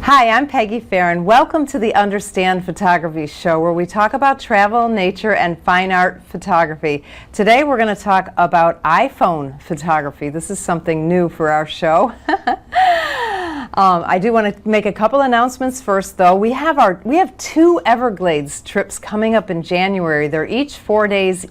Hi, I'm Peggy Farren. Welcome to the Understand Photography Show, where we talk about travel, nature, and fine art photography. Today we're going to talk about iPhone photography. This is something new for our show. I do want to make a couple announcements first, though. We have two Everglades trips coming up in January. They're each 4 days.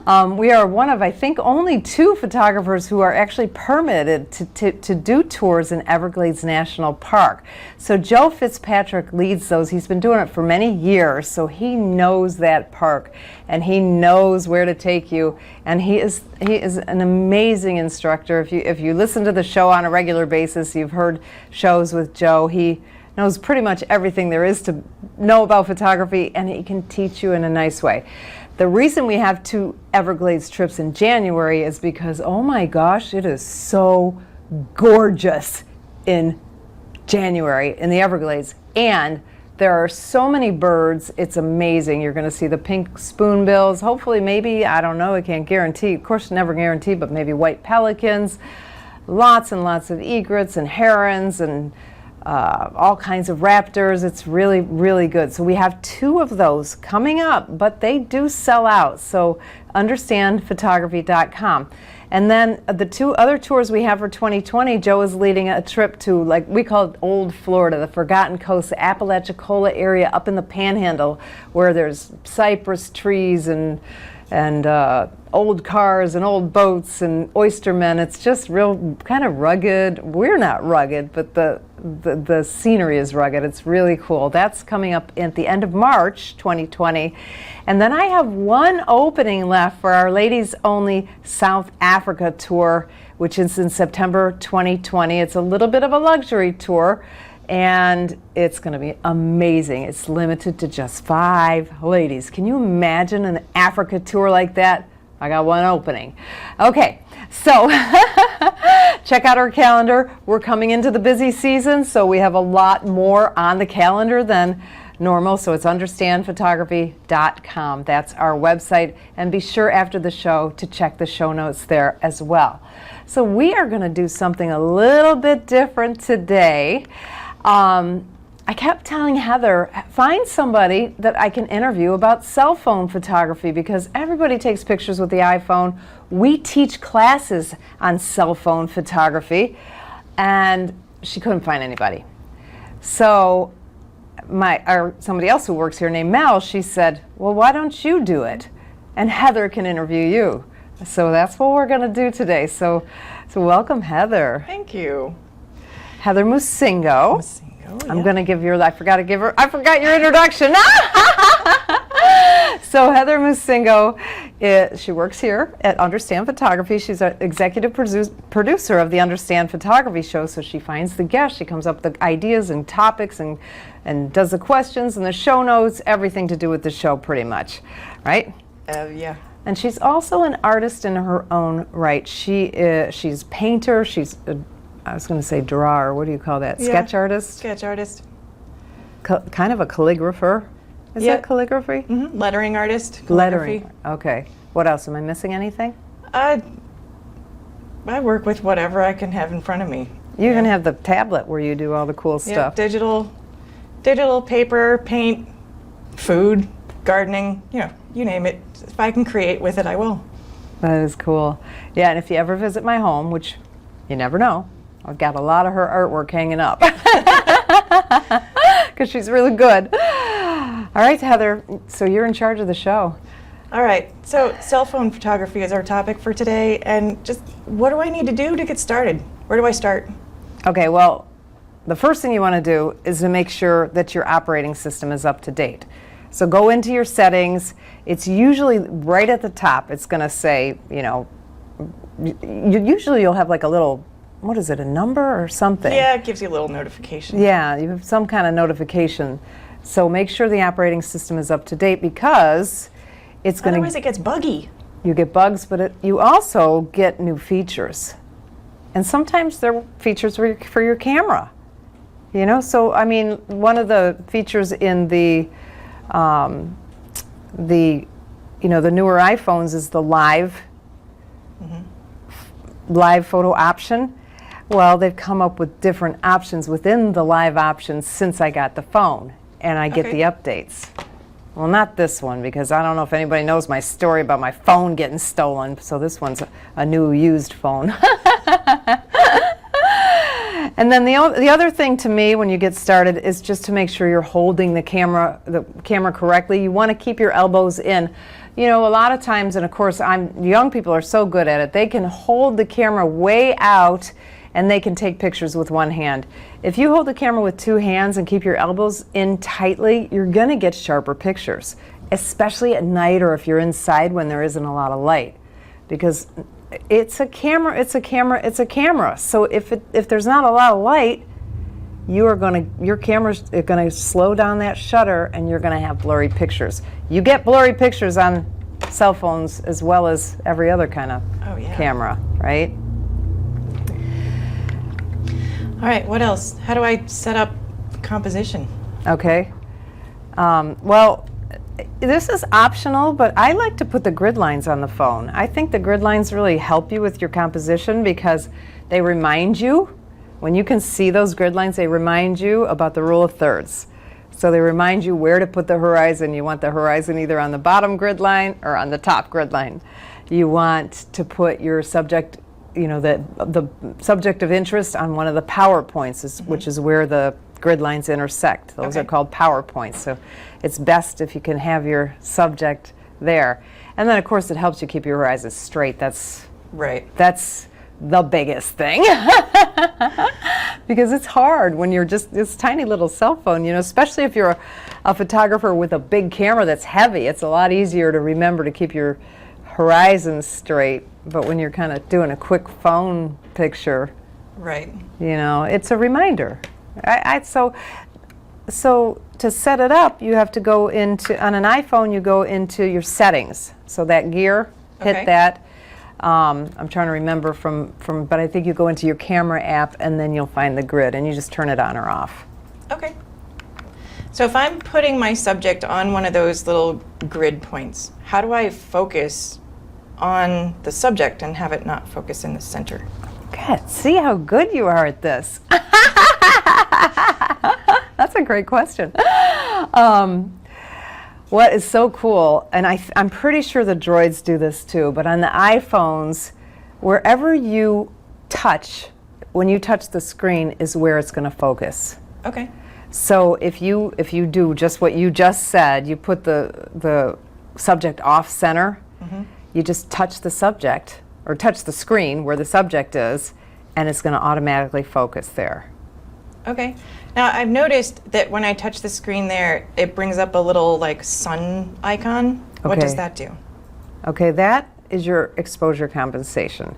We are one of, I think, only two photographers who are actually permitted to do tours in Everglades National Park. So Joe Fitzpatrick leads those. He's been doing it for many years, so he knows that park and he knows where to take you. And he is an amazing instructor. If you listen to the show on a regular basis, you've heard shows with Joe. He knows pretty much everything there is to know about photography, and he can teach you in a nice way. The reason we have two Everglades trips in January is because, oh my gosh, it is so gorgeous in January in the Everglades. And there are so many birds, it's amazing. You're going to see the pink spoonbills, hopefully maybe, I don't know, I can't guarantee, of course never guarantee, but maybe white pelicans, lots and lots of egrets and herons and all kinds of raptors. It's really, really good. So we have two of those coming up, but they do sell out. So understandphotography.com. And then the two other tours we have for 2020, Joe is leading a trip to, like we call it Old Florida, the Forgotten Coast, the Apalachicola area up in the Panhandle, where there's cypress trees and old cars and old boats and oystermen. It's just real kind of rugged. We're not rugged, but the scenery is rugged. It's really cool. That's coming up at the end of March 2020. And then I have one opening left for our ladies only South Africa tour, which is in September 2020. It's a little bit of a luxury tour, and it's going to be amazing. It's limited to just 5 ladies. Can you imagine an Africa tour like that? I got one opening. Okay, so check out our calendar. We're coming into the busy season, so we have a lot more on the calendar than normal. So it's understandphotography.com. That's our website. And be sure after the show to check the show notes there as well. So we are going to do something a little bit different today. I kept telling Heather, find somebody that I can interview about cell phone photography, because everybody takes pictures with the iPhone. We teach classes on cell phone photography, and she couldn't find anybody. So somebody else who works here named Mel, she said, well, why don't you do it? And Heather can interview you. So that's what we're going to do today. So welcome, Heather. Thank you. Heather Musingo. I'm Yeah. going to give I forgot your introduction. So Heather Musingo, she works here at Understand Photography. She's an executive producer of the Understand Photography Show. So she finds the guests, she comes up with the ideas and topics and does the questions and the show notes, everything to do with the show pretty much, right? Yeah. And she's also an artist in her own right. She's a painter, I was going to say drawer. What do you call that? Yeah. Sketch artist? Sketch artist. Kind of a calligrapher. Is that calligraphy? Mm-hmm. Lettering artist. Lettering. Okay. What else? Am I missing anything? I work with whatever I can have in front of me. You even have the tablet where you do all the cool Yeah, stuff. digital, paper, paint, food, gardening, you name it. If I can create with it, I will. That is cool. Yeah, and if you ever visit my home, which you never know, I've got a lot of her artwork hanging up because she's really good. All right, Heather, so you're in charge of the show. All right, so cell phone photography is our topic for today, and just what do I need to do to get started? Where do I start? Okay, well, the first thing you want to do is to make sure that your operating system is up to date. So go into your settings. It's usually right at the top. It's going to say, usually you'll have like a little, what is it, a number or something? Yeah, it gives you a little notification. Yeah, you have some kind of notification. So make sure the operating system is up to date, because it's going to... Otherwise it gets buggy. You get bugs, but you also get new features. And sometimes they're features for your camera. So I mean, one of the features in the newer iPhones is the live photo option. Well, they've come up with different options within the live options since I got the phone, and I get Okay. the updates. Well, not this one, because I don't know if anybody knows my story about my phone getting stolen, so this one's a new used phone. And then the other thing to me when you get started is just to make sure you're holding the camera correctly. You want to keep your elbows in. You know, a lot of times, and of course, young people are so good at it, they can hold the camera way out and they can take pictures with one hand. If you hold the camera with two hands and keep your elbows in tightly, you're going to get sharper pictures, especially at night or if you're inside when there isn't a lot of light. Because it's a camera. So if there's not a lot of light, your camera's going to slow down that shutter and you're going to have blurry pictures. You get blurry pictures on cell phones as well as every other kind of camera, right? All right, what else? How do I set up composition? Okay. Well, this is optional, but I like to put the grid lines on the phone. I think the grid lines really help you with your composition because they remind you, when you can see those grid lines, they remind you about the rule of thirds. So they remind you where to put the horizon. You want the horizon either on the bottom grid line or on the top grid line. You want to put your subject, you know, the subject of interest on one of the power points, which is where the grid lines intersect. Those are called power points. So it's best if you can have your subject there. And then, of course, it helps you keep your horizon straight. That's the biggest thing. Because it's hard when you're just this tiny little cell phone, you know, especially if you're a photographer with a big camera that's heavy. It's a lot easier to remember to keep your horizon straight. But when you're kind of doing a quick phone picture, right, you know, it's a reminder. So to set it up, you have to go into, on an iPhone, you go into your settings. So that gear, hit that. I'm trying to remember but I think you go into your camera app and then you'll find the grid and you just turn it on or off. Okay. So if I'm putting my subject on one of those little grid points, how do I focus on the subject and have it not focus in the center? Good. See how good you are at this. That's a great question. What is so cool, and I'm pretty sure the Droids do this too, but on the iPhones, wherever you touch, when you touch the screen is where it's going to focus. Okay. So if you do just what you just said, you put the subject off center, you just touch the subject, or touch the screen where the subject is, and it's going to automatically focus there. Okay. Now I've noticed that when I touch the screen there, it brings up a little like sun icon. What does that do? Okay, that is your exposure compensation.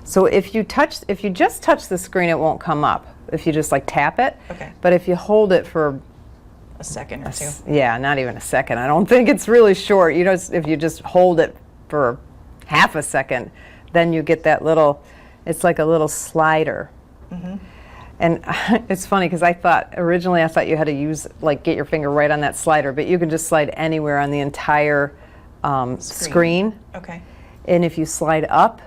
So if you just touch the screen, it won't come up. If you just like tap it. Okay. But if you hold it for a second or two. Yeah, not even a second. I don't think it's really short. You know, if you just hold it for half a second, then you get that little, it's like a little slider. And it's funny because originally I thought you had to get your finger right on that slider, but you can just slide anywhere on the entire screen. Okay. And if you slide up,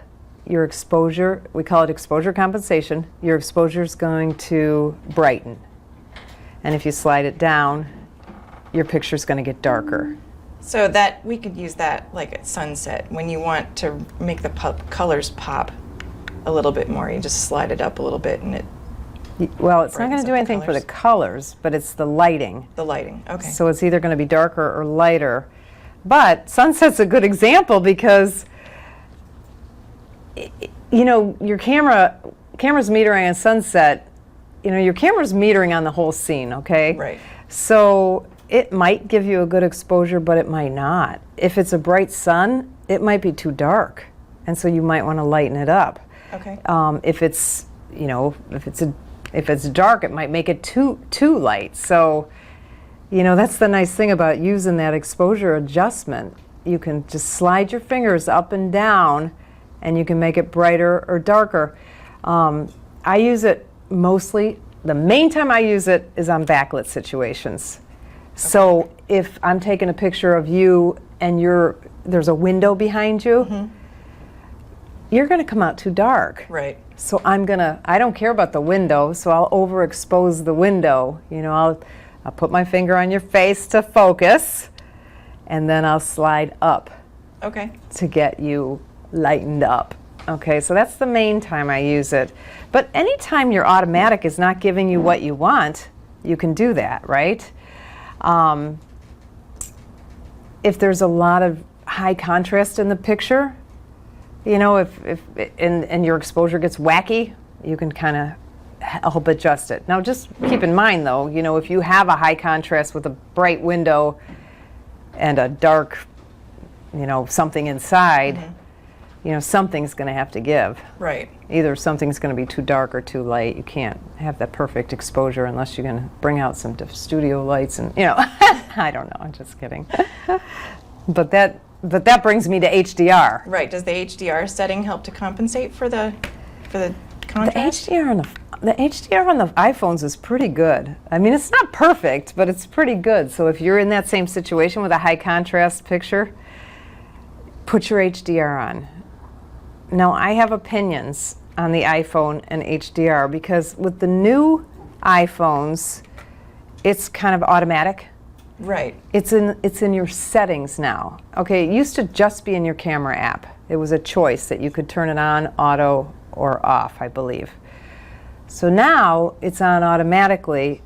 your exposure, we call it exposure compensation, your exposure is going to brighten. And if you slide it down, your picture is going to get darker. So that we could use that like at sunset when you want to make the colors pop a little bit more. You just slide it up a little bit and it. Well, it's not going to do anything for the colors, but it's the lighting. The lighting, okay. So it's either going to be darker or lighter. But sunset's a good example because, you know, your camera's metering on sunset, you know, your camera's metering on the whole scene, okay? Right. So it might give you a good exposure, but it might not. If it's a bright sun, it might be too dark, and so you might want to lighten it up. Okay. If it's, you know, if it's dark, it might make it too light. So, you know, that's the nice thing about using that exposure adjustment. You can just slide your fingers up and down, and you can make it brighter or darker. I use it mostly, the main time I use it is on backlit situations. So if I'm taking a picture of you and there's a window behind you, you're going to come out too dark. Right. So I don't care about the window, so I'll overexpose the window. I'll put my finger on your face to focus, and then I'll slide up Okay. to get you lightened up. Okay, so that's the main time I use it. But anytime your automatic is not giving you what you want, you can do that, right? If there's a lot of high contrast in the picture, if and your exposure gets wacky, you can kind of help adjust it. Now just keep in mind though, if you have a high contrast with a bright window and a dark, something inside, something's going to have to give. Right. Either something's going to be too dark or too light. You can't have that perfect exposure unless you're going to bring out some studio lights and, I don't know, I'm just kidding. But that brings me to HDR. Right. Does the HDR setting help to compensate for the The contrast? HDR on the iPhones is pretty good. I mean, it's not perfect, but it's pretty good. So if you're in that same situation with a high contrast picture, put your HDR on. Now, I have opinions on the iPhone and HDR because with the new iPhones, it's kind of automatic. Right. It's in your settings now. Okay, it used to just be in your camera app. It was a choice that you could turn it on, auto, or off, I believe. So now it's on automatically,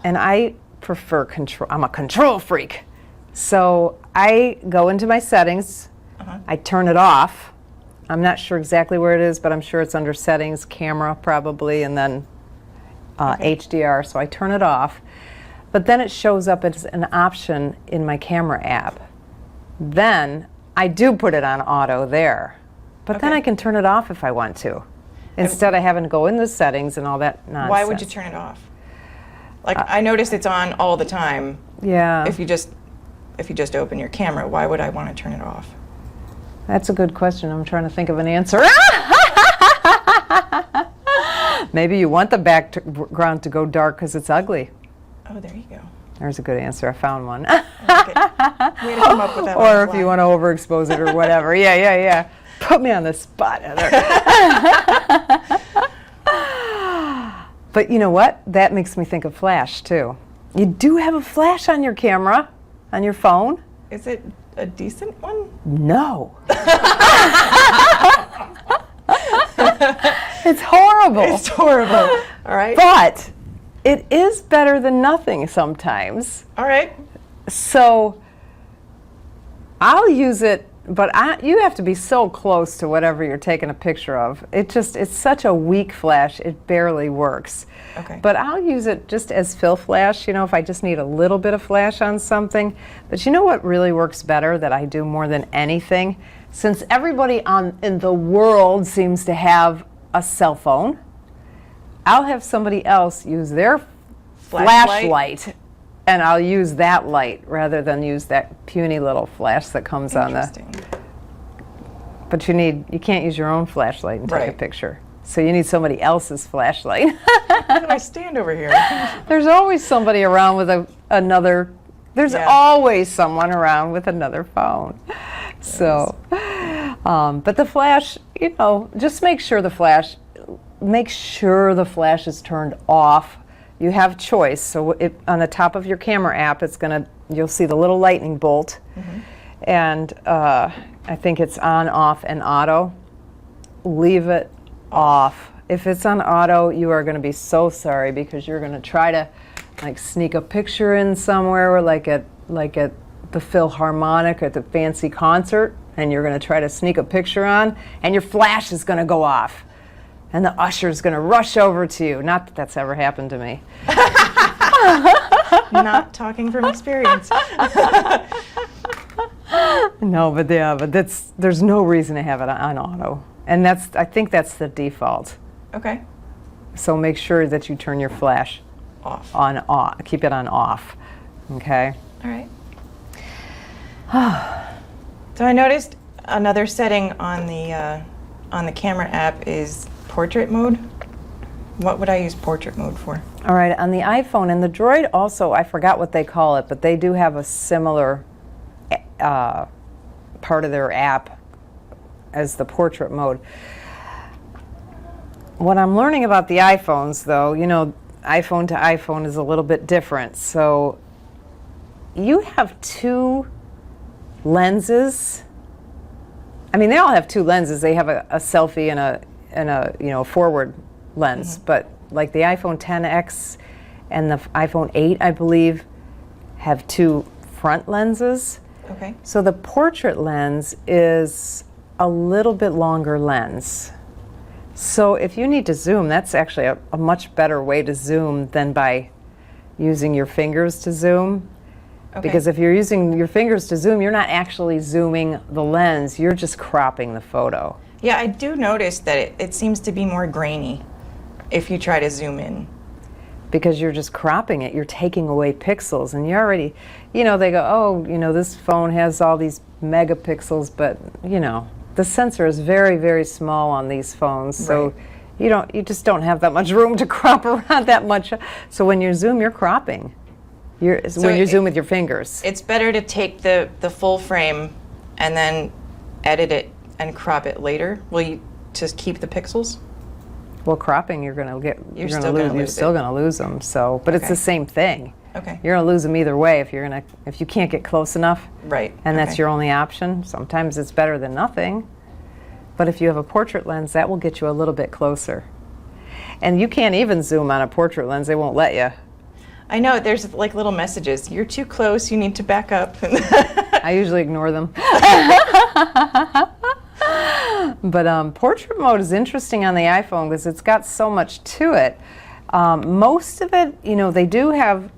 and I prefer control. I'm a control freak. So I go into my settings, I turn it off. I'm not sure exactly where it is, but I'm sure it's under settings, camera probably, and then HDR. So I turn it off. But then it shows up as an option in my camera app. Then I do put it on auto there. But then Okay. I can turn it off if I want to, instead of having to go in the settings and all that nonsense. Why would you turn it off? Like I noticed it's on all the time. Yeah, If you just open your camera, why would I want to turn it off? that's a good question. I'm trying to think of an answer. Maybe you want the background to go dark because it's ugly. Oh, there you go. There's a good answer. I found one. Okay. Way to come up with that. on Or the if you fly. want to overexpose it or whatever. Yeah. Put me on the spot, Heather. But you know what? That makes me think of flash, too. You do have a flash on your camera, on your phone? Is it a decent one? No. It's horrible. It's horrible. All right. But it is better than nothing sometimes. All right. So I'll use it, but you have to be so close to whatever you're taking a picture of. It's such a weak flash, it barely works. Okay. But I'll use it just as fill flash, if I just need a little bit of flash on something. But you know what really works better that I do more than anything? Since everybody in the world seems to have a cell phone, I'll have somebody else use their flashlight, and I'll use that light rather than use that puny little flash that comes on the. Interesting. But you can't use your own flashlight and take a Right. picture. So you need somebody else's flashlight. How do I stand over here? There's always somebody around with another. There's Yeah. always someone around with another phone. So, but the flash, just make sure the flash is turned off. You have choice. So on the top of your camera app, you'll see the little lightning bolt, and I think it's on, off, and auto. Leave it off. If it's on auto, you are going to be so sorry because you're going to try to sneak a picture in somewhere, like at the Philharmonic at the fancy concert, and you're going to try to sneak a picture on, and your flash is going to go off. And the usher's going to rush over to you. Not that that's ever happened to me. Not talking from experience. No, but there's no reason to have it on auto. And I think that's the default. Okay. So make sure that you turn your flash Off. on off. Keep it on off. Okay? All right. So I noticed another setting on the camera app is portrait mode. What would I use portrait mode for? All right, on the iPhone and the Droid also, I forgot what they call it, but they do have a similar part of their app as the portrait mode. What I'm learning about the iPhones, though, iPhone to iPhone is a little bit different. So you have two lenses. I mean, they all have two lenses. They have a selfie and a forward lens. But like the iPhone XS and the iPhone 8, I believe, have two front lenses. Okay. So the portrait lens is a little bit longer lens. So if you need to zoom, that's actually a much better way to zoom than by using your fingers to zoom. Okay. Because if you're using your fingers to zoom, you're not actually zooming the lens, you're just cropping the photo. Yeah, I do notice that it seems to be more grainy if you try to zoom in. Because you're just cropping it, you're taking away pixels, and you already, they go, oh, this phone has all these megapixels, but, the sensor is very, very small on these phones, so Right. you just don't have that much room to crop around that much. So when you zoom, you're cropping. When you zoom with your fingers. It's better to take the full frame and then edit it and crop it later. Will you just keep the pixels? Well, cropping, you're still going to lose them. So, but it's Okay. the same thing. Okay. You're going to lose them either way if you can't get close enough. Right. And that's okay. your only option. Sometimes it's better than nothing. But if you have a portrait lens, that will get you a little bit closer. And you can't even zoom on a portrait lens. They won't let you. I know, there's like little messages. You're too close, you need to back up. I usually ignore them. But portrait mode is interesting on the iPhone because it's got so much to it. Most of it, they do have,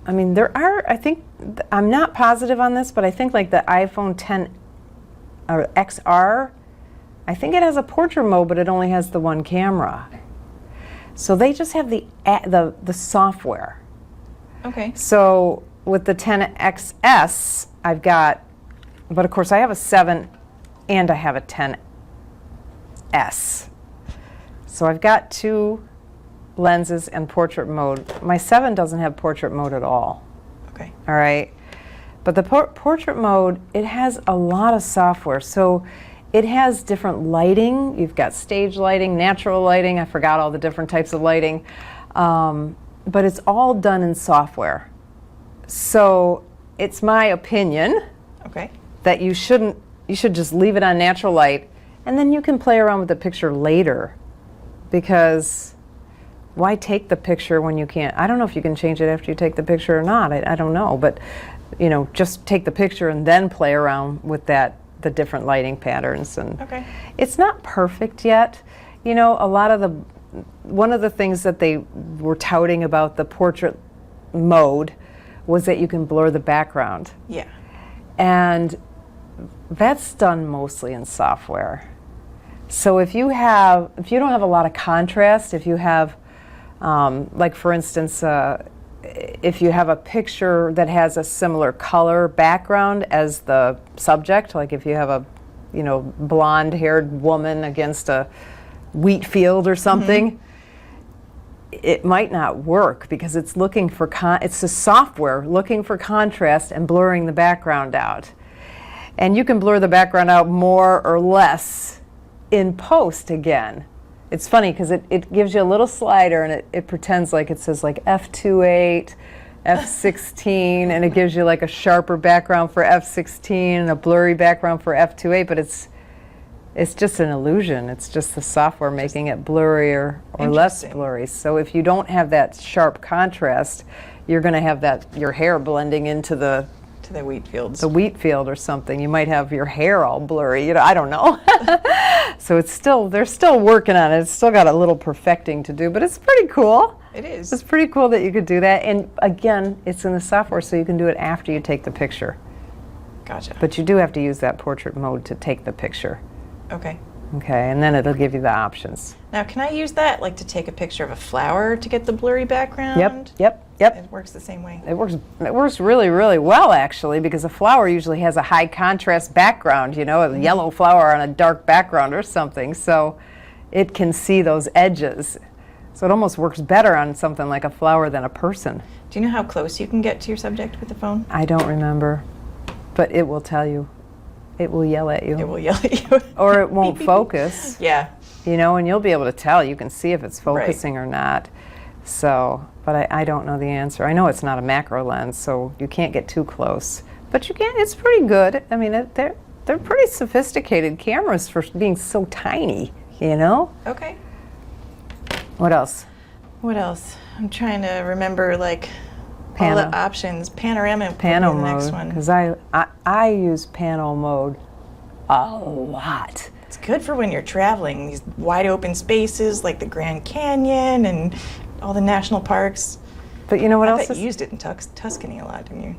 there are, I think, I'm not positive on this, but I think like the iPhone 10 or XR, I think it has a portrait mode, but it only has the one camera. So they just have the software. Okay. So with the 10XS, I've got, but of course I have a 7 and I have a 10S. So I've got two lenses and portrait mode. My 7 doesn't have portrait mode at all. Okay. All right. But the portrait mode, it has a lot of software. So it has different lighting. You've got stage lighting, natural lighting. I forgot all the different types of lighting. But it's all done in software. So it's my opinion Okay. that you should just leave it on natural light, and then you can play around with the picture later. Because why take the picture when you can't? I don't know if you can change it after you take the picture or not. I don't know. But, just take the picture and then play around with the different lighting patterns. And Okay. it's not perfect yet. One of the things that they were touting about the portrait mode was that you can blur the background. Yeah. And that's done mostly in software. So if you don't have a lot of contrast, if you have, like for instance, if you have a picture that has a similar color background as the subject, like if you have a, blonde-haired woman against a wheat field or something, it might not work because it's looking for it's the software looking for contrast and blurring the background out. And you can blur the background out more or less in post again. It's funny because it gives you a little slider and it pretends like it says like F28, F16, and it gives you like a sharper background for F16 and a blurry background for F28, but it's just an illusion. It's just the software making it blurrier or less Interesting. blurry. So if you don't have that sharp contrast, you're going to have your hair blending into the wheat fields. wheat field or something. You might have your hair all blurry. I don't know. So they're still working on it. It's still got a little perfecting to do, but it's pretty cool. It is. It's pretty cool that you could do that. And again, it's in the software, so you can do it after you take the picture. Gotcha. But you do have to use that portrait mode to take the picture. Okay. Okay, and then it'll give you the options. Now, can I use that, like to take a picture of a flower to get the blurry background? Yep. It works the same way. It works really, really well, actually, because a flower usually has a high contrast background, a yellow flower on a dark background or something, so it can see those edges. So it almost works better on something like a flower than a person. Do you know how close you can get to your subject with the phone? I don't remember, but it will tell you. It will yell at you. It will yell at you. Or it won't focus. Yeah. you know, and you'll be able to tell. You can see if it's focusing or not. So, but I don't know the answer. I know it's not a macro lens, so you can't get too close. But you can. It's pretty good. I mean, they're pretty sophisticated cameras for being so tiny, you know? Okay. What else? What else? I'm trying to remember, like, all the options. Panorama Pano would be the next mode, one. because I use pano mode a lot. It's good for when you're traveling, these wide open spaces like the Grand Canyon and all the national parks. But you know what I else bet is? you used it in Tuscany a lot, didn't you?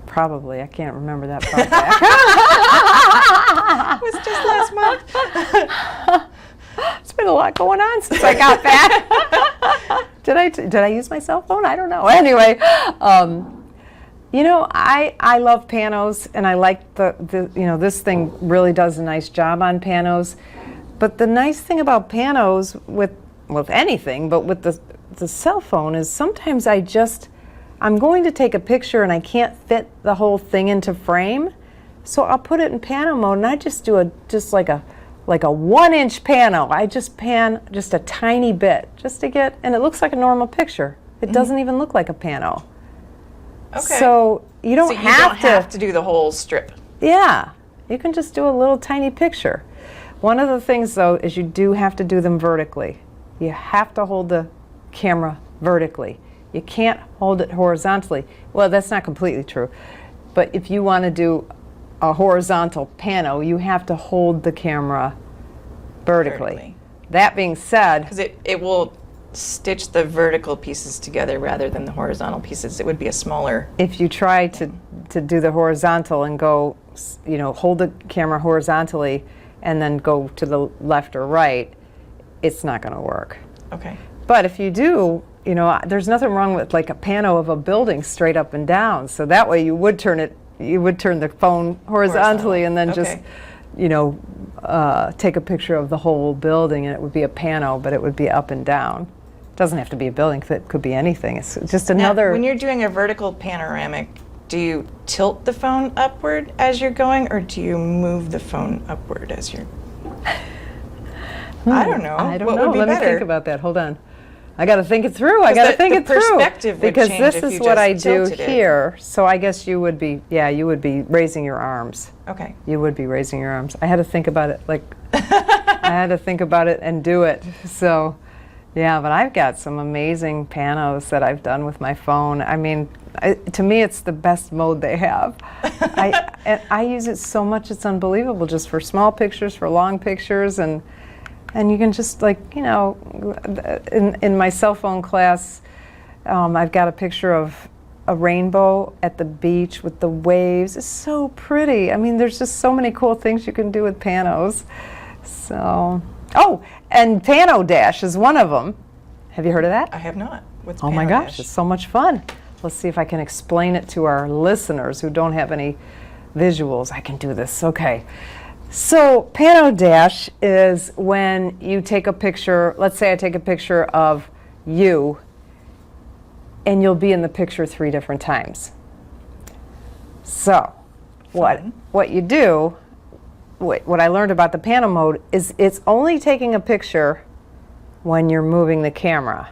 Probably. I can't remember that part back. It was just last month. It's been a lot going on since I got back. Did I use my cell phone? I don't know. Anyway, you know, I love panos, and I like the you know, this thing really does a nice job on panos. But the nice thing about panos with anything, but with the cell phone, is sometimes I'm going to take a picture and I can't fit the whole thing into frame, so I'll put it in pano mode, and I just do like a 1-inch pano. I just pan just a tiny bit just to get, and it looks like a normal picture. It doesn't even look like a pano. Okay. So you don't have to do the whole strip. Yeah, you can just do a little tiny picture. One of the things, though, is you do have to do them vertically. You have to hold the camera vertically. You can't hold it horizontally. Well, that's not completely true. But if you want to do a horizontal pano, you have to hold the camera vertically. That being said, because it will stitch the vertical pieces together rather than the horizontal pieces. It would be a smaller. if you try to do the horizontal and go, you know, hold the camera horizontally and then go to the left or right, it's not going to work. Okay. But if you do, you know, there's nothing wrong with like a pano of a building straight up and down. So that way you would turn the phone horizontally and then just, you know, take a picture of the whole building, and it would be a pano, but it would be up and down. It doesn't have to be a building, it could be anything. It's just another. Now, when you're doing a vertical panoramic, do you tilt the phone upward as you're going, or do you move the phone upward as you're... I don't know. I don't what know. Would be Let better? me think about that. Hold on. I got to think it through. I got to think it through. Perspective would because change this if is you what just I do tilted it. here. So I guess you would be raising your arms. Okay. You would be raising your arms. I had to think about it. Like I had to think about it and do it. So yeah, but I've got some amazing panos that I've done with my phone. I mean, to me, it's the best mode they have. I use it so much, it's unbelievable. Just for small pictures, for long pictures, and you can just, like, you know, in my cell phone class, I've got a picture of a rainbow at the beach with the waves. It's so pretty. I mean, there's just so many cool things you can do with panos. So, oh, and Pano Dash is one of them. Have you heard of that? I have not. What's Oh my Pano gosh, Dash? it's so much fun. Let's see if I can explain it to our listeners who don't have any visuals. I can do this. Okay. So Pano Dash is when you take a picture, let's say I take a picture of you, and you'll be in the picture 3 different times. So what you do, what I learned about the Pano mode is it's only taking a picture when you're moving the camera.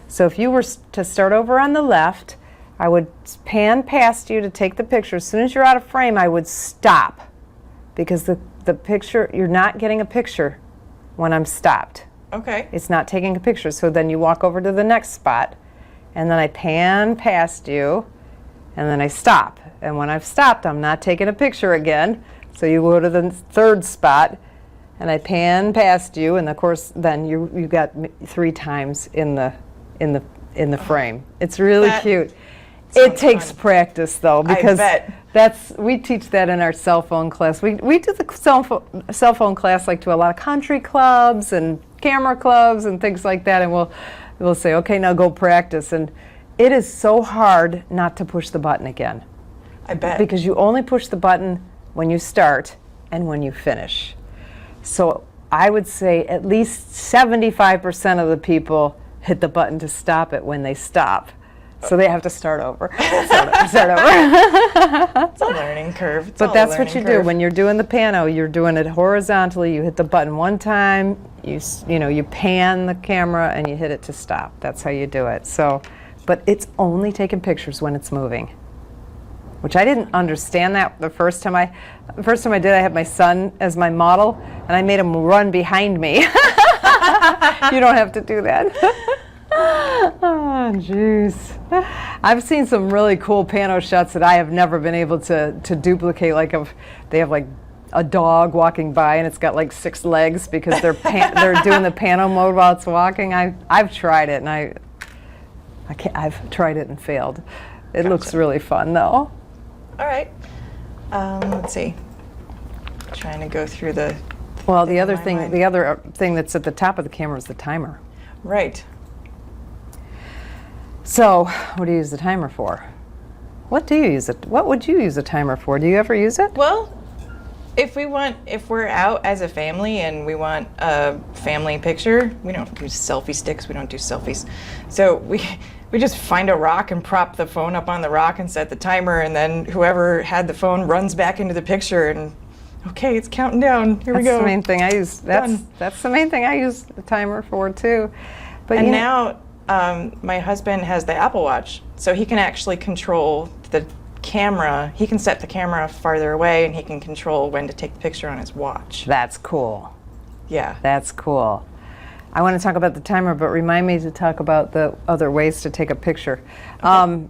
So if you were to start over on the left, I would pan past you to take the picture. As soon as you're out of frame, I would stop, because the picture, you're not getting a picture when I'm stopped. Okay. It's not taking a picture. So then you walk over to the next spot, and then I pan past you, and then I stop. And when I've stopped, I'm not taking a picture again. So you go to the third spot, and I pan past you, and of course then you got 3 times in the frame. It's really cute. It takes practice, though, because we teach that in our cell phone class. We do the cell phone class like to a lot of country clubs and camera clubs and things like that, and we'll say, okay, now go practice. And it is so hard not to push the button again. I bet. Because you only push the button when you start and when you finish. So I would say at least 75% of the people hit the button to stop it when they stop. So they have to start over. Start over. It's a learning curve. But that's what you do when you're doing the pano. You're doing it horizontally. You hit the button one time. You pan the camera and you hit it to stop. That's how you do it. So, but it's only taking pictures when it's moving, which I didn't understand that the first time I did. I had my son as my model, and I made him run behind me. You don't have to do that. Oh, jeez. I've seen some really cool pano shots that I have never been able to duplicate. Like they have like a dog walking by and it's got like 6 legs because they're doing the pano mode while it's walking. I've tried it and I've tried it and failed. It looks really fun though. All right. Let's see. Trying to go through the. Well, the other thing that's at the top of the camera is the timer. Right. So, what do you use the timer for? What would you use a timer for? Do you ever use it? Well, if we're out as a family and we want a family picture, we don't use selfie sticks. We don't do selfies. So we just find a rock and prop the phone up on the rock and set the timer, and then whoever had the phone runs back into the picture and, okay, it's counting down. Here we go. That's the main thing I use. That's the main thing I use the timer for too. But and now my husband has the Apple Watch, so he can actually control the camera. He can set the camera farther away, and he can control when to take the picture on his watch. That's cool. Yeah. That's cool. I want to talk about the timer, but remind me to talk about the other ways to take a picture. Okay.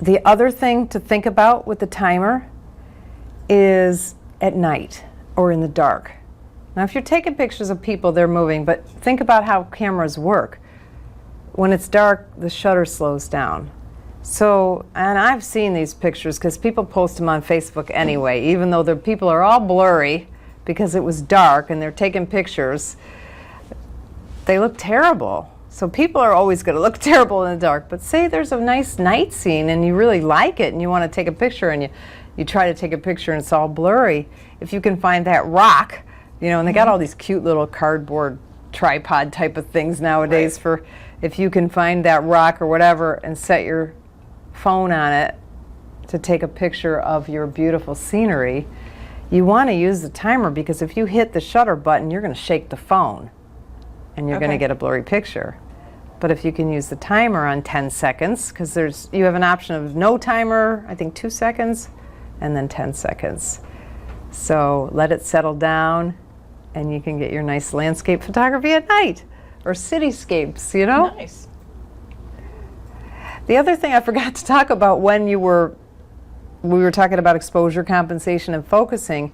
The other thing to think about with the timer is at night or in the dark. Now, if you're taking pictures of people, they're moving, but think about how cameras work. When it's dark, the shutter slows down. So, and I've seen these pictures because people post them on Facebook anyway, even though the people are all blurry because it was dark and they're taking pictures. They look terrible. So people are always going to look terrible in the dark. But say there's a nice night scene and you really like it and you want to take a picture and you try to take a picture and it's all blurry. If you can find that rock, and they got all these cute little cardboard tripod type of things nowadays for if you can find that rock or whatever and set your phone on it to take a picture of your beautiful scenery, you want to use the timer because if you hit the shutter button, you're going to shake the phone and you're going to get a blurry picture. But if you can use the timer on 10 seconds, because you have an option of no timer, I think 2 seconds, and then 10 seconds. So let it settle down and you can get your nice landscape photography at night or cityscapes, Nice. The other thing I forgot to talk about when we were talking about exposure compensation and focusing,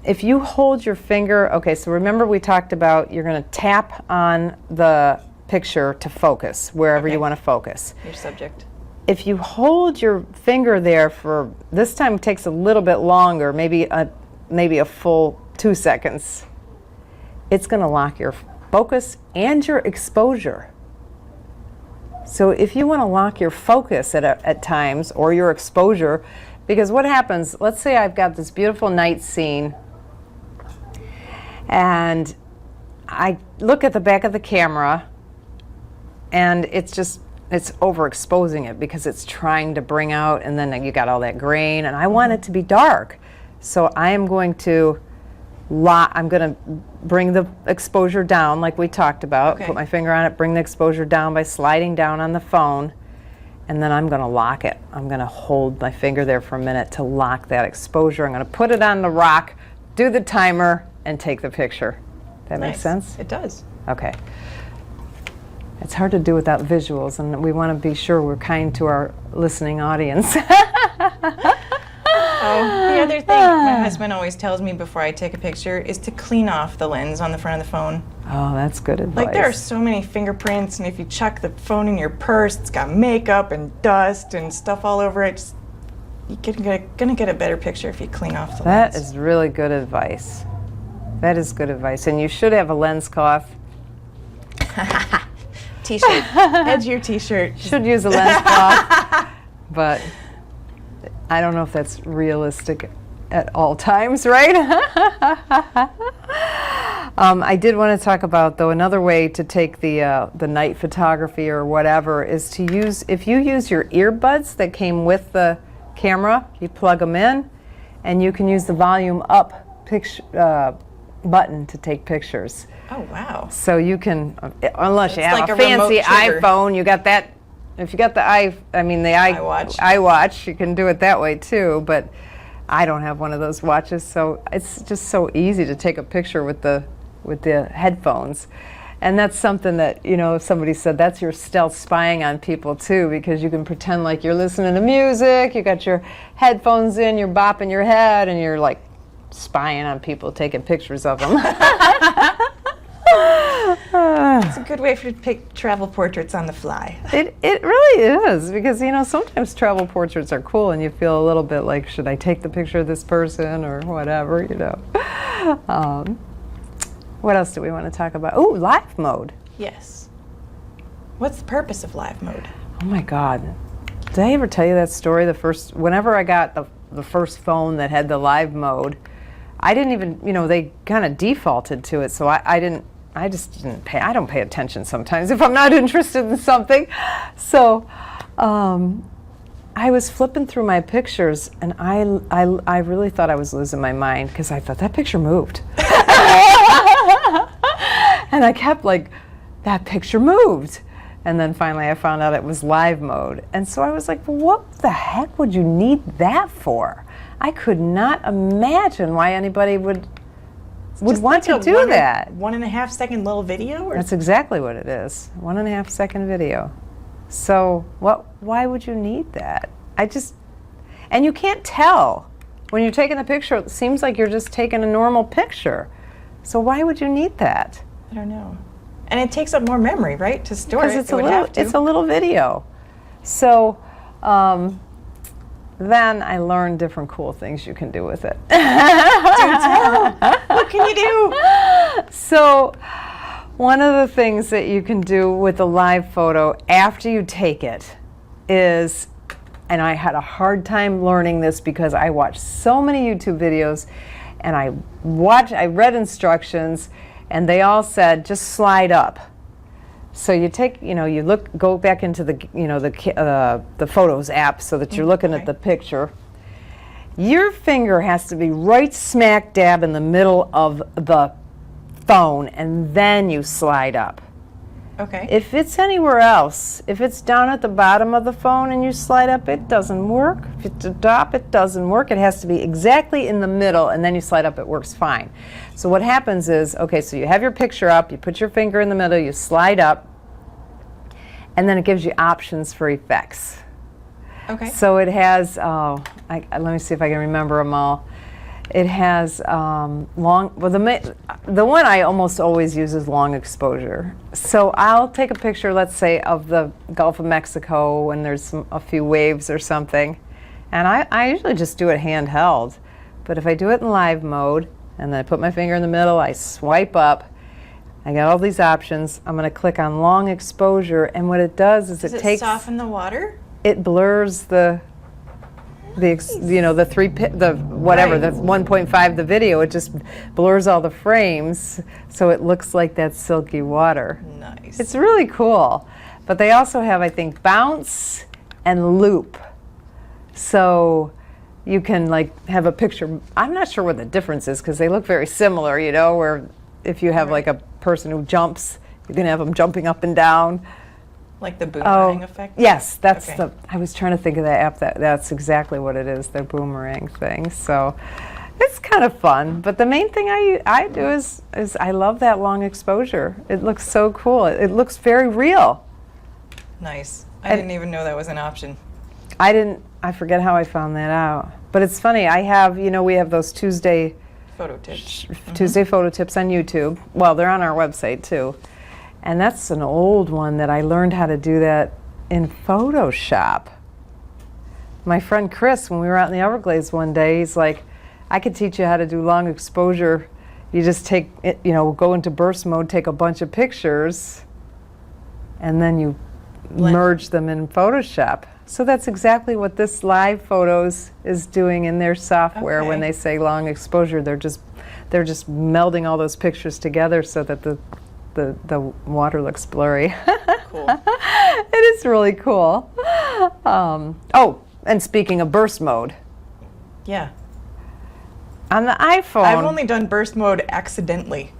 if you hold your finger, okay, so remember we talked about you're going to tap on the picture to focus wherever you want to focus. Your subject. If you hold your finger there for, this time it takes a little bit longer, maybe a full 2 seconds, it's going to lock your focus and your exposure. So if you want to lock your focus at times or your exposure, because what happens, let's say I've got this beautiful night scene and I look at the back of the camera and it's overexposing it because it's trying to bring out, and then you got all that grain, and I want it to be dark. So I'm going to bring the exposure down like we talked about, put my finger on it, bring the exposure down by sliding down on the phone, and then I'm going to lock it. I'm going to hold my finger there for a minute to lock that exposure. I'm going to put it on the rock, do the timer, and take the picture. That makes sense? It does. Okay. It's hard to do without visuals, and we want to be sure we're kind to our listening audience. The other thing my husband always tells me before I take a picture is to clean off the lens on the front of the phone. Oh, that's good advice. Like, there are so many fingerprints, and if you chuck the phone in your purse, it's got makeup and dust and stuff all over it. You're gonna get a better picture if you clean off the lens. That is really good advice. That is good advice. And you should have a lens cloth. T-shirt. Edge your T-shirt. Should use a lens cloth. But I don't know if that's realistic at all times, right? I did want to talk about, though, another way to take the night photography or whatever is to use, if you use your earbuds that came with the camera, you plug them in, and you can use the volume up button to take pictures. Oh, wow. So you can, unless you It's have like a a remote fancy trigger. iPhone, you got that. If you got the iWatch. iWatch, you can do it that way too. But I don't have one of those watches, so it's just so easy to take a picture with the headphones. And that's something that, you know, if somebody said that's your stealth spying on people too, because you can pretend like you're listening to music, you got your headphones in, you're bopping your head, and you're like spying on people, taking pictures of them. It's a good way to pick travel portraits on the fly. It really is, because, you know, sometimes travel portraits are cool and you feel a little bit like, should I take the picture of this person or whatever, you know. What else do we want to talk about? Oh, live mode. Yes. What's the purpose of live mode? Oh my God. Did I ever tell you that story? Whenever I got the first phone that had the live mode, I didn't even, you know, they kind of defaulted to it, so I just didn't pay. I don't pay attention sometimes if I'm not interested in something. So I was flipping through my pictures, and I really thought I was losing my mind, because I thought that picture moved. And I kept like, that picture moved. And then finally I found out it was live mode. And so I was like, well, what the heck would you need that for? I could not imagine why anybody would want like to a do that. 1.5 second little video? Or? That's exactly what it is. 1.5 second video. So why would you need that? And you can't tell. When you're taking a picture, it seems like you're just taking a normal picture. So why would you need that? I don't know. And it takes up more memory, right? To store Because it, it's a little video. So then I learned different cool things you can do with it. Do tell. What can you do? So one of the things that you can do with a live photo after you take it is, and I had a hard time learning this because I watched so many YouTube videos, and I read instructions, and they all said just slide up. So you take, you know, go back into the, you know, the Photos app so that you're looking at the picture. Your finger has to be right smack dab in the middle of the phone, and then you slide up. Okay. If it's anywhere else, if it's down at the bottom of the phone and you slide up, it doesn't work. If it's at the top, it doesn't work. It has to be exactly in the middle, and then you slide up, it works fine. So what happens is, okay, so you have your picture up, you put your finger in the middle, you slide up, and then it gives you options for effects. Okay. So it has, let me see if I can remember them all. It has the one I almost always use is long exposure. So I'll take a picture, let's say, of the Gulf of Mexico when there's a few waves or something. And I usually just do it handheld. But if I do it in live mode, and then I put my finger in the middle, I swipe up, I got all these options. I'm going to click on long exposure, and what it does is Does it takes, soften the water? it blurs the 1.5 the video, it just blurs all the frames so it looks like that silky water. Nice. It's really cool. But they also have, I think, bounce and loop. So you can like have a picture. I'm not sure what the difference is because they look very similar, you know, where if you have like a person who jumps, you can have them jumping up and down. Like the boomerang effect? Yes, that's Okay. I was trying to think of that app. That's exactly what it is, the boomerang thing. So it's kind of fun. But the main thing I do is I love that long exposure. It looks so cool. It looks very real. Nice. I didn't even know that was an option. I forget how I found that out. But it's funny, I have, you know, we have those Tuesday Photo tips. Tuesday photo tips on YouTube. Well, they're on our website too. And that's an old one that I learned how to do that in Photoshop. My friend Chris, when we were out in the Everglades one day, he's like, I could teach you how to do long exposure. You just take it, you know, go into burst mode, take a bunch of pictures, and then you merge them in Photoshop. So that's exactly what this Live Photos is doing in their software. When Okay. they say long exposure, they're just melding all those pictures together so that the water looks blurry. Cool. It is really cool. Oh, and speaking of burst mode, Yeah. on the iPhone, I've only done burst mode accidentally.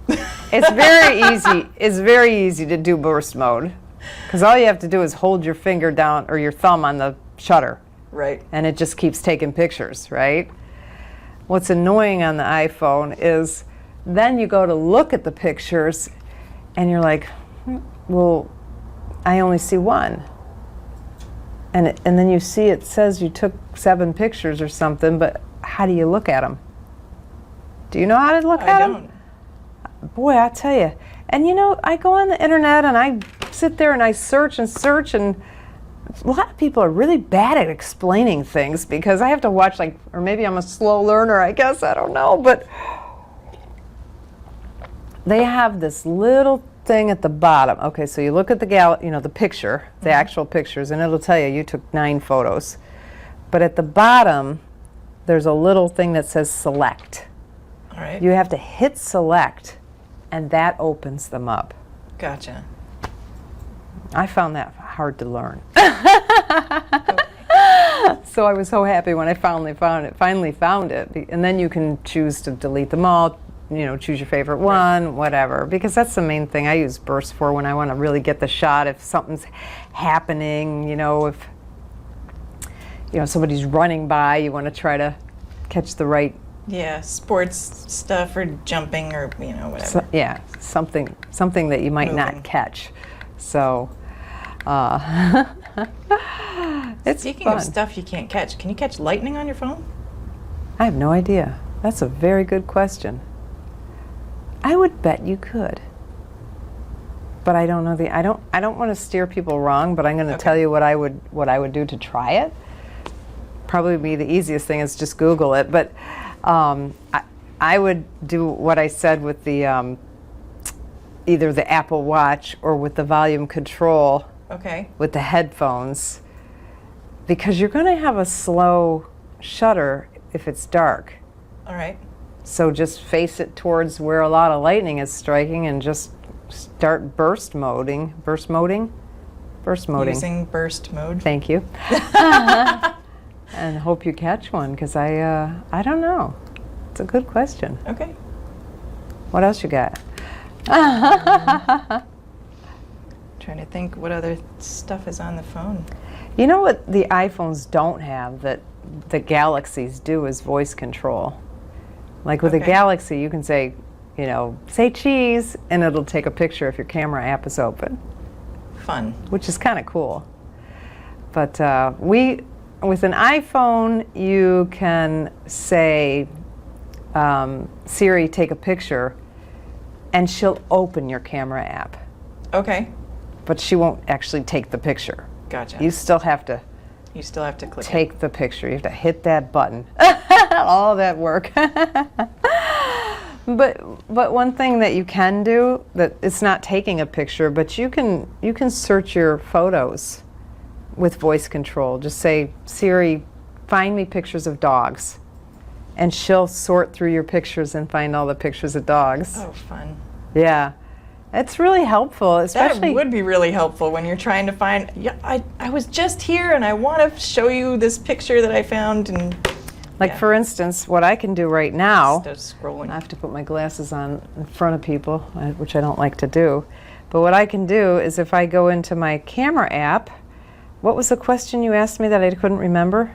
it's very easy. It's very easy to do burst mode because all you have to do is hold your finger down or your thumb on the shutter, Right. and it just keeps taking pictures, right? What's annoying on the iPhone is then you go to look at the pictures and you're like, well, I only see one. And then you see it says you took 7 pictures or something, but how do you look at them? Do you know how to look at I them? don't. Boy, I tell you. And you know, I go on the internet and I sit there and I search, and a lot of people are really bad at explaining things because I have to watch, like, or maybe I'm a slow learner, I guess, I don't know, but they have this little thing at the bottom. Okay, so you look at the picture, the actual pictures, and it'll tell you took 9 photos. But at the bottom, there's a little thing that says select. All right. You have to hit select, and that opens them up. Gotcha. I found that hard to learn. So I was so happy when I finally found it. And then you can choose to delete them all, choose your favorite one, whatever. Because that's the main thing I use burst for when I want to really get the shot. If something's happening, if somebody's running by, you want to try to catch the right. Yeah, sports stuff or jumping or whatever. Something that you might Moving. not catch. So, it's Speaking fun. of stuff you can't catch, can you catch lightning on your phone? I have no idea. That's a very good question. I would bet you could, but I don't know I don't want to steer people wrong, but I'm going to tell you what I would do to try it. Probably be the easiest thing is just Google it, but I would do what I said with the either the Apple Watch or with the volume control. Okay. With the headphones, because you're going to have a slow shutter if it's dark. All right. So just face it towards where a lot of lightning is striking and just start burst moding. Using burst mode. Thank you. And hope you catch one, because I don't know. It's a good question. Okay. What else you got? Trying to think what other stuff is on the phone. You know what the iPhones don't have that the Galaxies do is voice control. Like with a Galaxy, you can say, say cheese, and it'll take a picture if your camera app is open. Fun. Which is kind of cool. But with an iPhone, you can say, Siri, take a picture, and she'll open your camera app. Okay. But she won't actually take the picture. Gotcha. You still have to click take the picture. You have to hit that button. All that work. But one thing that you can do, that it's not taking a picture, but you can search your photos with voice control. Just say, Siri, find me pictures of dogs. And she'll sort through your pictures and find all the pictures of dogs. Oh, fun. Yeah. It's really helpful, especially. That would be really helpful when you're trying to find, I was just here and I want to show you this picture that I found. And Like, for instance, what I can do right now, Just scrolling. I have to put my glasses on in front of people, which I don't like to do. But what I can do is if I go into my camera app, what was the question you asked me that I couldn't remember?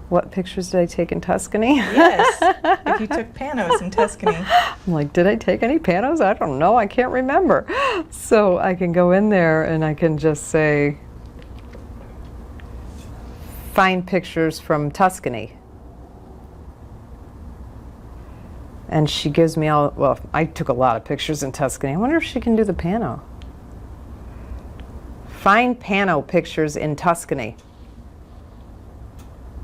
What pictures did I take in Tuscany? Yes, if you took panos in Tuscany. I'm like, did I take any panos? I don't know. I can't remember. So I can go in there and I can just say, find pictures from Tuscany. And she gives me I took a lot of pictures in Tuscany. I wonder if she can do the pano. Find pano pictures in Tuscany.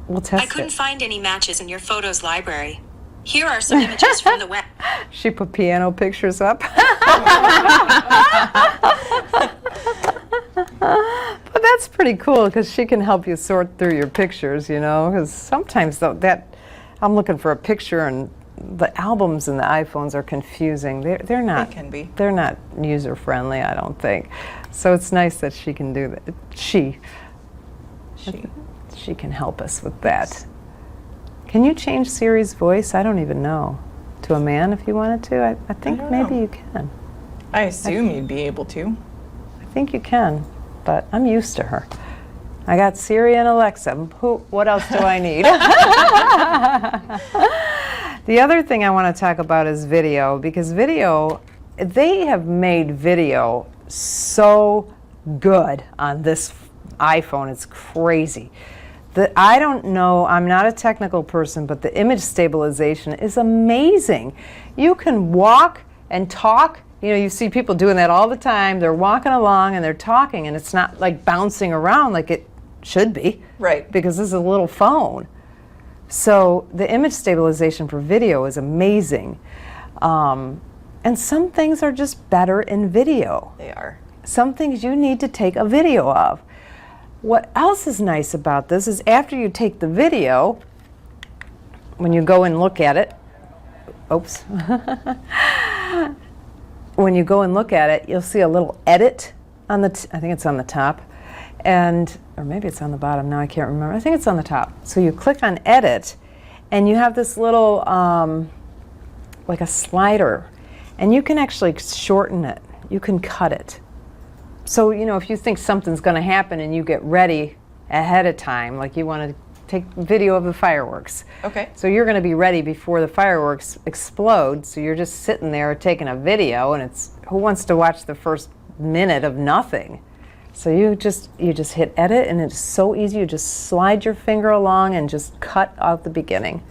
We'll test I couldn't it. find any matches in your photos library. Here are some images from the web. She put piano pictures up. But that's pretty cool because she can help you sort through your pictures, you know, because sometimes though I'm looking for a picture and the albums in the iPhones are confusing. They're not. They can be. They're not user friendly, I don't think. So it's nice that she can do that. She can help us with that. Can you change Siri's voice? I don't even know. To a man if you wanted to? I think maybe you can. I assume you'd be able to. I think you can, but I'm used to her. I got Siri and Alexa. What else do I need? The other thing I want to talk about is video, because video, they have made video so good on this iPhone. It's crazy. I don't know, I'm not a technical person, but the image stabilization is amazing. You can walk and talk. You know, you see people doing that all the time. They're walking along and they're talking, and it's not like bouncing around like it should be. Right. Because this is a little phone. So the image stabilization for video is amazing. And some things are just better in video. They are. Some things you need to take a video of. What else is nice about this is after you take the video, when you go and look at it, oops. When you go and look at it, you'll see a little edit on the, I think it's on the top, or maybe it's on the bottom, now I can't remember. I think it's on the top. So you click on edit, and you have this little, like a slider, and you can actually shorten it. You can cut it. So, you know, if you think something's going to happen and you get ready ahead of time, like you want to take video of the fireworks. Okay. So you're going to be ready before the fireworks explode. So you're just sitting there taking a video, and it's, who wants to watch the first minute of nothing? So you just hit edit, and it's so easy. You just slide your finger along and just cut out the beginning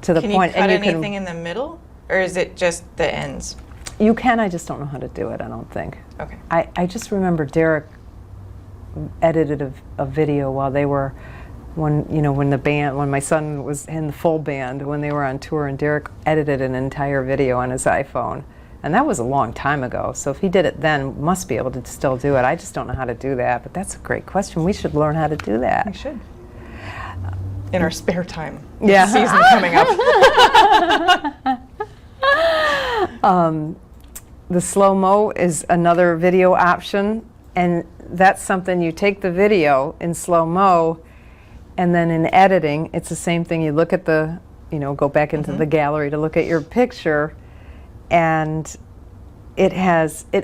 to the point. Can you cut and you anything in the middle, or is it just the ends? You can, I just don't know how to do it, I don't think. Okay. I just remember Derek edited a video while they were, when my son was in the full band, when they were on tour, and Derek edited an entire video on his iPhone. And that was a long time ago, so if he did it then, must be able to still do it. I just don't know how to do that, but that's a great question. We should learn how to do that. We should. In our spare time. Yeah. The season coming up. The slow-mo is another video option, and that's something you take the video in slow-mo, and then in editing, it's the same thing. You look at the, go back into the gallery to look at your picture, and it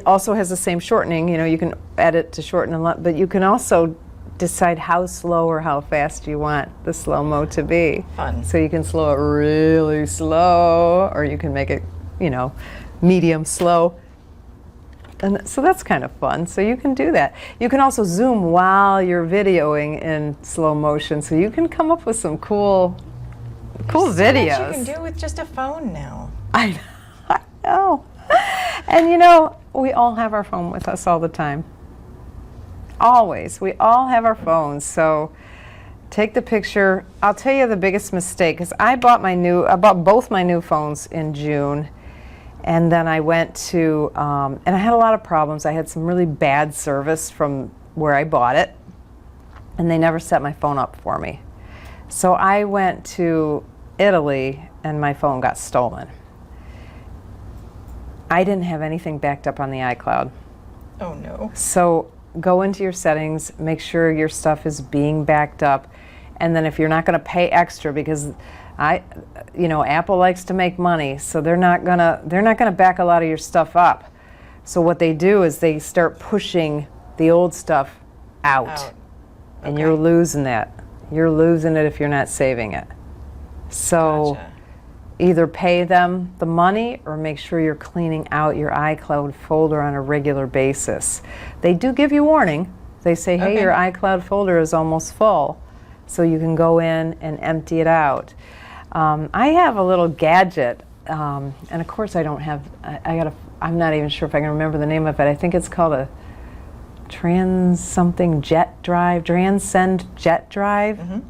also has the same shortening. You can edit to shorten a lot, but you can also decide how slow or how fast you want the slow-mo to be. Fun. So you can slow it really slow, or you can make it, medium slow. And so that's kind of fun. So you can do that. You can also zoom while you're videoing in slow motion. So you can come up with some cool videos. So much you can do with just a phone now. I know. And we all have our phone with us all the time. Always. We all have our phones. So take the picture. I'll tell you the biggest mistake, because I bought both my new phones in June. And then I went to, and I had a lot of problems. I had some really bad service from where I bought it, and they never set my phone up for me. So I went to Italy, and my phone got stolen. I didn't have anything backed up on the iCloud. Oh no. So go into your settings, make sure your stuff is being backed up, and then if you're not going to pay extra, because Apple likes to make money, so they're not gonna back a lot of your stuff up. So what they do is they start pushing the old stuff out. And Okay. you're losing that. You're losing it if you're not saving it. So Gotcha. either pay them the money or make sure you're cleaning out your iCloud folder on a regular basis. They do give you warning. They say, hey, Okay. your iCloud folder is almost full, so you can go in and empty it out. I have a little gadget, and of course I don't have, I'm not even sure if I can remember the name of it. I think it's called a Transcend Jet Drive.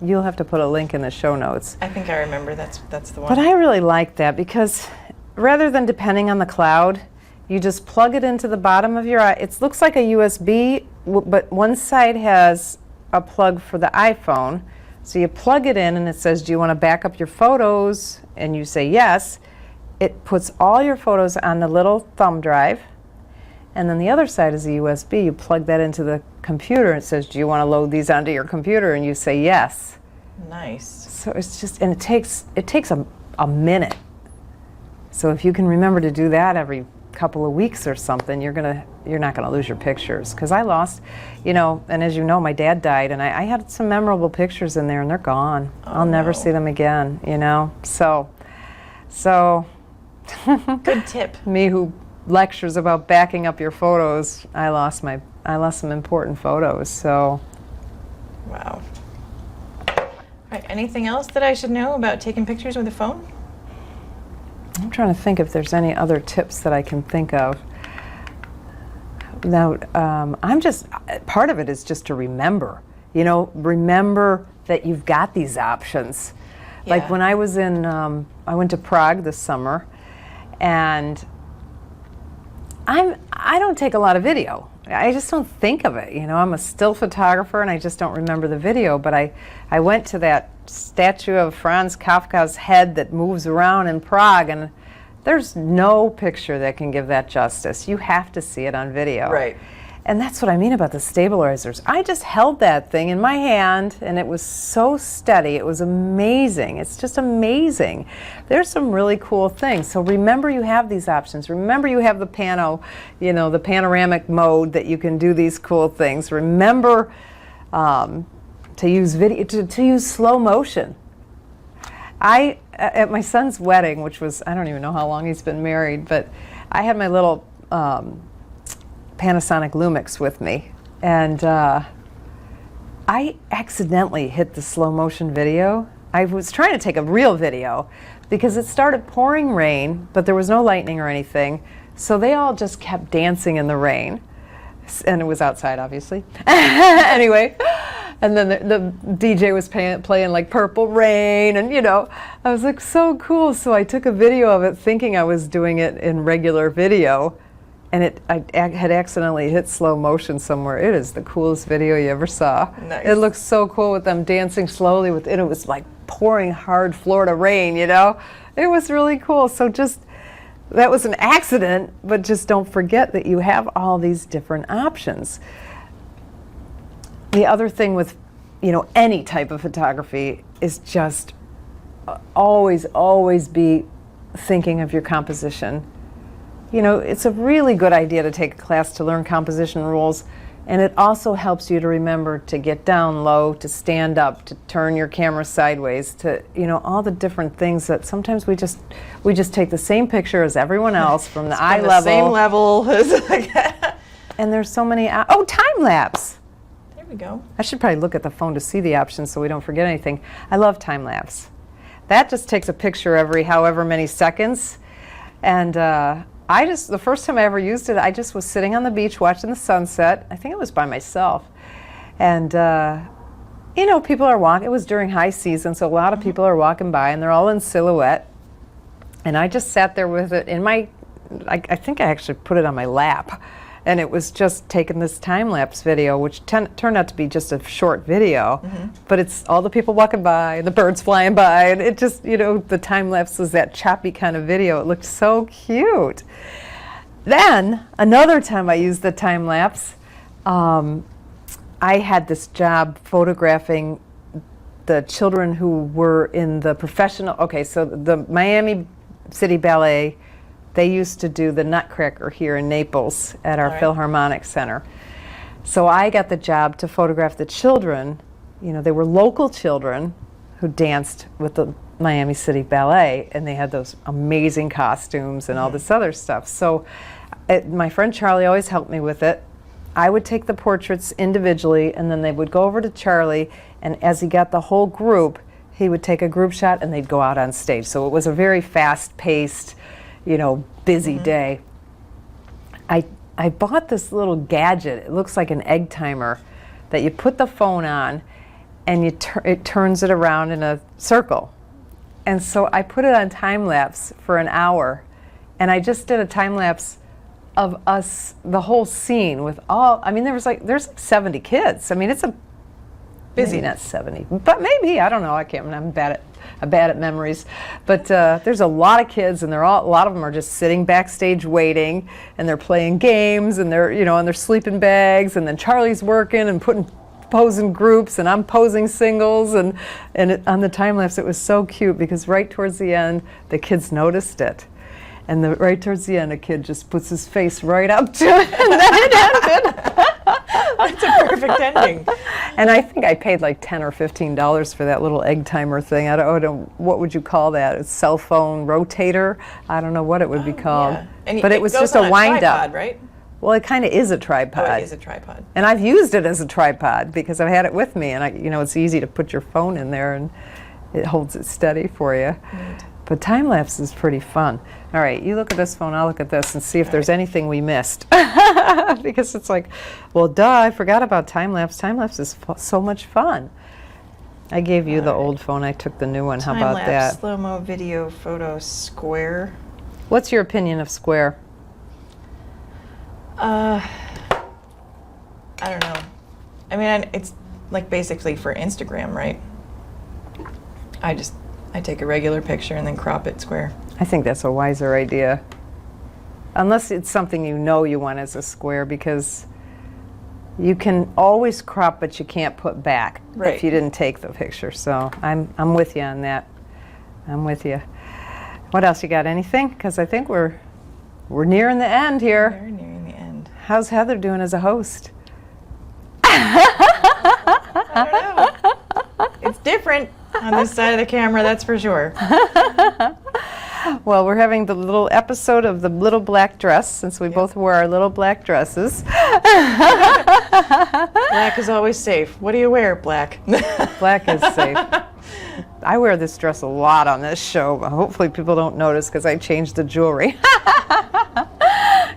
You'll have to put a link in the show notes. I think I remember that's the one. But I really like that, because rather than depending on the cloud, you just plug it into the bottom of your, it looks like a USB but one side has a plug for the iPhone. So you plug it in and it says, do you want to back up your photos? And you say yes. It puts all your photos on the little thumb drive. And then the other side is a USB. You plug that into the computer and it says, do you want to load these onto your computer? And you say yes. Nice. So it's just, and it takes a minute. So if you can remember to do that every couple of weeks or something, you're not gonna lose your pictures. Because I lost, and as you know, my dad died, and I had some memorable pictures in there, and they're gone. I'll never see them again. So Good tip. me who lectures about backing up your photos, I lost some important photos. So Wow. All right, anything else that I should know about taking pictures with a phone? I'm trying to think if there's any other tips that I can think of. Now, part of it is just to remember. Remember that you've got these options. Yeah. Like when I was I went to Prague this summer, and I don't take a lot of video. I just don't think of it. I'm a still photographer, and I just don't remember the video. But I went to that statue of Franz Kafka's head that moves around in Prague, and there's no picture that can give that justice. You have to see it on video. Right. And that's what I mean about the stabilizers. I just held that thing in my hand, and it was so steady. It was amazing. It's just amazing. There's some really cool things. So remember you have these options. Remember you have the the panoramic mode that you can do these cool things. Remember to use video, to use slow motion. At my son's wedding, which was, I don't even know how long he's been married, but I had my little Panasonic Lumix with me, and I accidentally hit the slow motion video. I was trying to take a real video because it started pouring rain, but there was no lightning or anything, so they all just kept dancing in the rain, and it was outside, obviously. Anyway, and then the DJ was playing like Purple Rain, and I was like, so cool. So I took a video of it thinking I was doing it in regular video, and I had accidentally hit slow motion somewhere. It is the coolest video you ever saw. Nice. It looks so cool with them dancing slowly with it. It was like pouring hard Florida rain, It was really cool. So that was an accident, but just don't forget that you have all these different options. The other thing with, any type of photography is just always be thinking of your composition. It's a really good idea to take a class to learn composition rules, and it also helps you to remember to get down low, to stand up, to turn your camera sideways, to, all the different things that sometimes we just take the same picture as everyone else from the eye level. Same level. And there's so many, time lapse. There we go. I should probably look at the phone to see the options so we don't forget anything. I love time lapse. That just takes a picture every however many seconds. And the first time I ever used it, I just was sitting on the beach watching the sunset. I think it was by myself. And, people are walking. It was during high season, so a lot of people are walking by, and they're all in silhouette. And I just sat there with it in I think I actually put it on my lap. And it was just taking this time-lapse video, which turned out to be just a short video. But it's all the people walking by and the birds flying by. And it just, the time-lapse was that choppy kind of video. It looked so cute. Then, another time I used the time-lapse, I had this job photographing the children who were in the professional, so the Miami City Ballet, they used to do the Nutcracker here in Naples at our Philharmonic Center. So I got the job to photograph the children. They were local children who danced with the Miami City Ballet, and they had those amazing costumes and all this other stuff. So my friend Charlie always helped me with it. I would take the portraits individually, and then they would go over to Charlie, and as he got the whole group, he would take a group shot and they'd go out on stage. So it was a very fast-paced, busy day. I bought this little gadget. It looks like an egg timer that you put the phone on, and it turns it around in a circle. And so I put it on time lapse for an hour, and I just did a time lapse of us, the whole scene with all, I mean, there's like 70 kids. I mean, it's a busy, not 70, but maybe, I don't know, I can't remember, I'm bad at memories. But there's a lot of kids, and a lot of them are just sitting backstage waiting, and they're playing games, and they're, in their sleeping bags, and then Charlie's working and posing groups, and I'm posing singles, and on the time lapse it was so cute because right towards the end the kids noticed it, and right towards the end a kid just puts his face right up to it, and then it ended. That's a perfect ending. And I think I paid like $10 or $15 for that little egg timer thing. I don't know, what would you call that? A cell phone rotator? I don't know what it would be called. Yeah. But it was just a wind tripod, up. right? Well, it kind of is a tripod. Oh, it is a tripod. And I've used it as a tripod because I've had it with me, and it's easy to put your phone in there and it holds it steady for you. Right. But time lapse is pretty fun. All right, you look at this phone, I'll look at this and see if there's anything we missed. Because it's like, well, duh, I forgot about time lapse. Time lapse is so much fun. I gave you the old phone, I took the new one. How about Time-lapse, that? slow-mo video photo square. What's your opinion of Square? I don't know. I mean, it's like basically for Instagram, right? I take a regular picture and then crop it square. I think that's a wiser idea. Unless it's something you want as a square, because you can always crop, but you can't put back if you didn't take the picture. So I'm with you on that. I'm with you. What else you got? Anything? Because I think we're nearing the end here. We're nearing the end. How's Heather doing as a host? I don't know. It's different on this side of the camera, that's for sure. Well, we're having the little episode of the little black dress, since we both wore our little black dresses. Black is always safe. What do you wear, black? Black is safe. I wear this dress a lot on this show, but hopefully people don't notice because I changed the jewelry.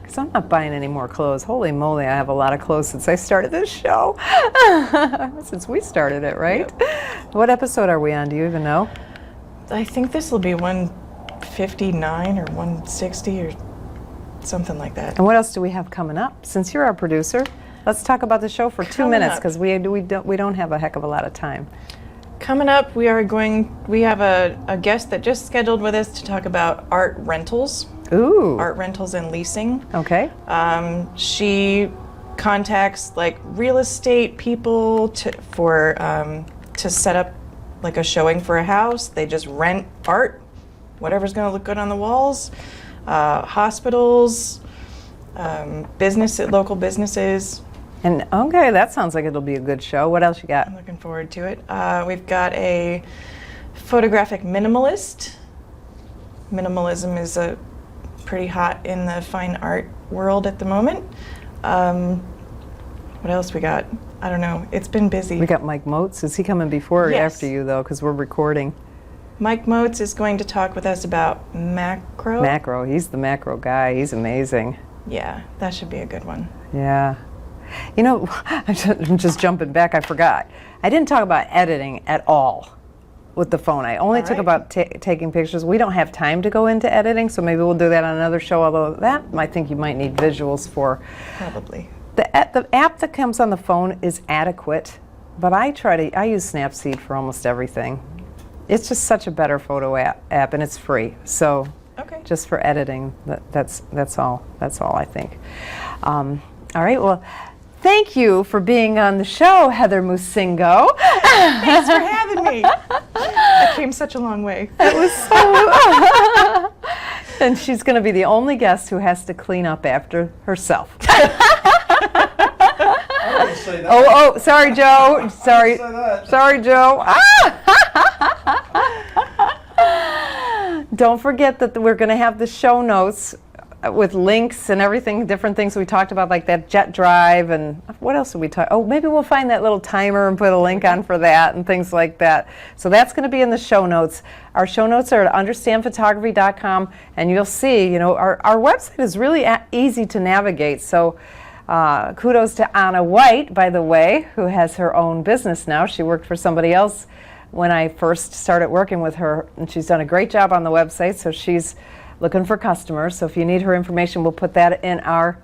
Because I'm not buying any more clothes. Holy moly, I have a lot of clothes since I started this show. Since we started it, right? Yep. What episode are we on? Do you even know? I think this will be 159 or 160 or something like that. And what else do we have coming up? Since you're our producer, let's talk about the show for 2 minutes, because we don't have a heck of a lot of time. Coming up, we have a guest that just scheduled with us to talk about art rentals. Ooh. Art rentals and leasing. Okay. She contacts like real estate people to set up like a showing for a house. They just rent art, whatever's going to look good on the walls. Hospitals, local businesses. And okay, that sounds like it'll be a good show. What else you got? I'm looking forward to it. We've got a photographic minimalist. Minimalism is pretty hot in the fine art world at the moment. What else we got? I don't know. It's been busy. We got Mike Motes. Is he coming before or Yes. after you, though? Because we're recording. Mike Motes is going to talk with us about macro. Macro. He's the macro guy. He's amazing. Yeah, that should be a good one. Yeah. You know, I'm just jumping back. I forgot. I didn't talk about editing at all with the phone. I only took about taking pictures. We don't have time to go into editing, so maybe we'll do that on another show, although that I think you might need visuals for. Probably. The app that comes on the phone is adequate, but I use Snapseed for almost everything. It's just such a better photo app, and it's free. So just for editing, that's all I think. All right, well, thank you for being on the show, Heather Musingo. Thanks for having me. I came such a long way. It was so. And she's going to be the only guest who has to clean up after herself. Oh, sorry, Joe. Sorry, Joe. Don't forget that we're going to have the show notes with links and everything, different things we talked about, like that jet drive, and what else did we talk? Oh, maybe we'll find that little timer and put a link on for that and things like that. So that's going to be in the show notes. Our show notes are at understandphotography.com, and you'll see, our website is really easy to navigate. So kudos to Anna White, by the way, who has her own business now. She worked for somebody else when I first started working with her, and she's done a great job on the website. So she's looking for customers. So if you need her information, we'll put that in our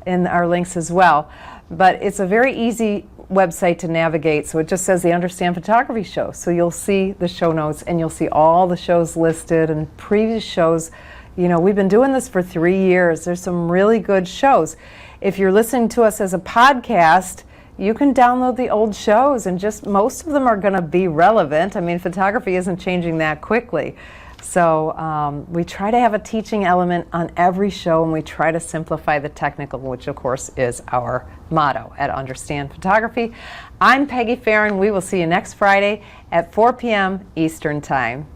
links as well. But it's a very easy website to navigate. So it just says the Understand Photography Show. So you'll see the show notes and you'll see all the shows listed and previous shows. You know, we've been doing this for 3 years. There's some really good shows. If you're listening to us as a podcast, you can download the old shows, and just most of them are going to be relevant. I mean, photography isn't changing that quickly. So we try to have a teaching element on every show, and we try to simplify the technical, which of course is our motto at Understand Photography. I'm Peggy Farren. We will see you next Friday at 4 p.m. Eastern Time.